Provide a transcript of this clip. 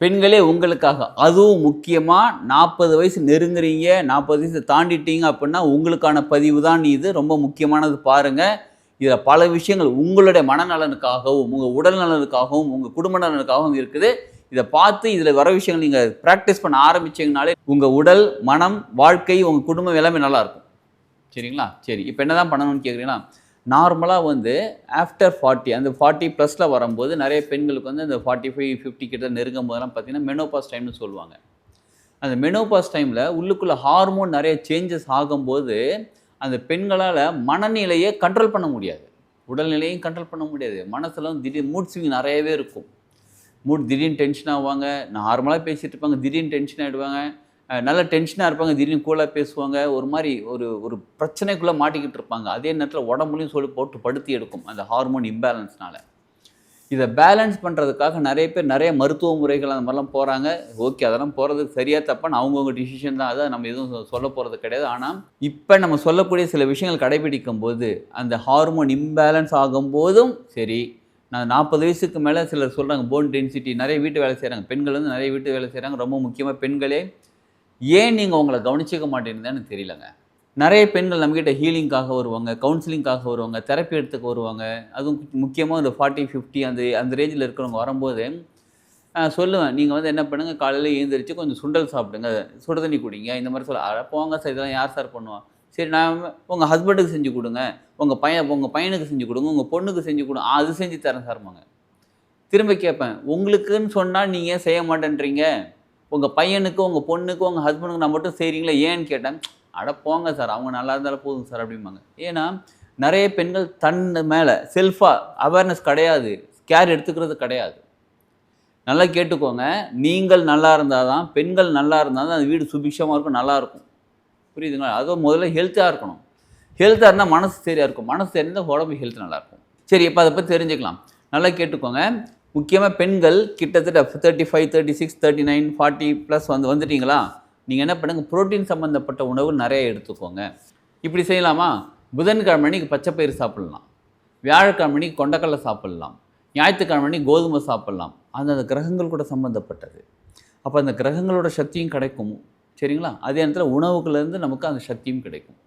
பெண்களே உங்களுக்காக அதுவும் முக்கியமாக 40 வயசு நெருங்குறீங்க, 40 வயசு தாண்டிட்டீங்க அப்படின்னா உங்களுக்கான பதிவு தான் இது. ரொம்ப முக்கியமானது பாருங்கள். இதில் பல விஷயங்கள் உங்களுடைய மனநலனுக்காகவும், உங்கள் உடல் நலனுக்காகவும், உங்கள் குடும்ப நலனுக்காகவும் இருக்குது. இதை பார்த்து இதில் வர விஷயங்கள் நீங்கள் ப்ராக்டிஸ் பண்ண ஆரம்பிச்சிங்கனாலே உங்கள் உடல், மனம், வாழ்க்கை, உங்கள் குடும்பம் எல்லாமே நல்லாயிருக்கும். சரிங்களா? சரி, இப்போ என்ன தான் பண்ணணும்னு கேட்குறீங்கன்னா, நார்மலாக ஆஃப்டர் 40 அந்த 40+ வரும்போது நிறைய பெண்களுக்கு அந்த 45, 50 கிட்ட நெருங்கும் போதெல்லாம் பார்த்தீங்கன்னா மெனோபாஸ் டைம்னு சொல்லுவாங்க. அந்த மெனோபாஸ் டைமில் உள்ளுக்குள்ளே ஹார்மோன் நிறைய சேஞ்சஸ் ஆகும்போது அந்த பெண்களால் மனநிலையை கண்ட்ரோல் பண்ண முடியாது, உடல்நிலையும் கண்ட்ரோல் பண்ண முடியாது. மனசில் திடீர் மூட் ஸ்விங் நிறையவே இருக்கும். திடீர்னு டென்ஷன் ஆவாங்க, நார்மலாக பேசிகிட்டு இருப்பாங்க, திடீர்னு டென்ஷன் ஆகிடுவாங்க. நல்லா டென்ஷனாக இருப்பாங்க, திடீர்னு கூலாக பேசுவாங்க. ஒரு மாதிரி ஒரு பிரச்சனைக்குள்ளே மாட்டிக்கிட்டு இருப்பாங்க. அதே நேரத்தில் உடம்புலையும் சொல்லி போட்டு படுத்தி எடுக்கும் அந்த ஹார்மோன் இம்பேலன்ஸ்னால். இதை பேலன்ஸ் பண்ணுறதுக்காக நிறைய பேர் நிறைய மருத்துவ முறைகள் அந்த மாதிரிலாம் போகிறாங்க. ஓகே, அதெல்லாம் போகிறதுக்கு சரியாக தப்பான்னு அவங்கவுங்க டிசிஷன் தான். அதை நம்ம எதுவும் சொல்ல போகிறது கிடையாது. ஆனால் இப்போ நம்ம சொல்லக்கூடிய சில விஷயங்கள் கடைபிடிக்கும் போது அந்த ஹார்மோன் இம்பேலன்ஸ் ஆகும்போதும் சரி, நான் 40 வயசுக்கு மேலே சிலர் சொல்கிறாங்க போன் டென்சிட்டி, நிறைய வீட்டு வேலை செய்கிறாங்க பெண்கள், நிறைய வீட்டு வேலை செய்கிறாங்க. ரொம்ப முக்கியமாக பெண்களே, ஏன் நீங்கள் உங்களை கவனிச்சிக்க மாட்டேங்குதுன்னு தெரியலங்க. நிறைய பெண்கள் நம்மக்கிட்ட ஹீலிங்காக வருவாங்க, கவுன்சிலிங்காக வருவாங்க, தெரப்பி எடுத்துக்க வருவாங்க. அதுவும் முக்கியமாக இந்த 40, 50 அந்த ரேஞ்சில் இருக்கிறவங்க வரும்போது சொல்லுவேன், நீங்கள் என்ன பண்ணுங்கள், காலையில் எழுந்திரிச்சு கொஞ்சம் சுண்டல் சாப்பிடுங்க, சுடு தண்ணி குடிங்க, இந்த மாதிரி சொல்ல போங்க சார், இதெல்லாம் யார் சார் பண்ணுவான்? சரி, நான் உங்கள் ஹஸ்பண்டுக்கு செஞ்சு கொடுங்க, உங்கள் பையனுக்கு செஞ்சு கொடுங்க, உங்கள் பொண்ணுக்கு செஞ்சு கொடுங்க, அது செஞ்சு தரேன் சார்மாங்க. திரும்ப கேட்பேன், உங்களுக்குன்னு சொன்னால் நீங்கள் ஏன் செய்ய மாட்டேன்றீங்க? உங்கள் பையனுக்கு, உங்கள் பொண்ணுக்கு, உங்கள் ஹஸ்பண்டுக்கு நான் மட்டும் செய்கிறீங்களா ஏன்னு கேட்டேன். போங்க சார், அவங்க நல்லா இருந்தாலும் போதும் சார் அப்படிம்பாங்க. ஏன்னா நிறைய பெண்கள் தன் மேலே செல்ஃபாக அவேர்னஸ் கிடையாது, கேர் எடுத்துக்கிறது கிடையாது. நல்லா கேட்டுக்கோங்க, நீங்கள் நல்லா இருந்தால் தான், பெண்கள் நல்லா இருந்தால் தான் அந்த வீடு சுபிக்ஷமாக இருக்கும், நல்லாயிருக்கும். புரியுதுங்களா? அதுவும் முதல்ல ஹெல்த்தாக இருக்கணும். ஹெல்த்தாக இருந்தால் மனசு சரியாக இருக்கும், மனசு சரியாக உடம்பு ஹெல்த் நல்லாயிருக்கும். சரி, இப்போ அதை பற்றி தெரிஞ்சுக்கலாம். நல்லா கேட்டுக்கோங்க. முக்கியமாக பெண்கள் கிட்டத்தட்ட 35, 36, 39, 40+ வந்துட்டீங்களா? நீங்கள் என்ன பண்ணுங்கள், புரோட்டீன் சம்மந்தப்பட்ட உணவு நிறைய எடுத்துக்கோங்க. இப்படி செய்யலாமா? புதன்கிழமை அன்றைக்கி பச்சைப்பயிறு சாப்பிட்லாம், வியாழக்கிழமை அன்றைக்கி கொண்டக்கடலை சாப்பிட்லாம், ஞாயிற்றுக்கிழமை அன்றைக்கி கோதுமை சாப்பிட்லாம். அந்த கிரகங்கள் கூட சம்மந்தப்பட்டது. அப்போ அந்த கிரகங்களோட சக்தியும் கிடைக்கும். சரிங்களா? அதே நேரத்தில் உணவுக்குலேருந்து நமக்கு அந்த சக்தியும் கிடைக்கும்.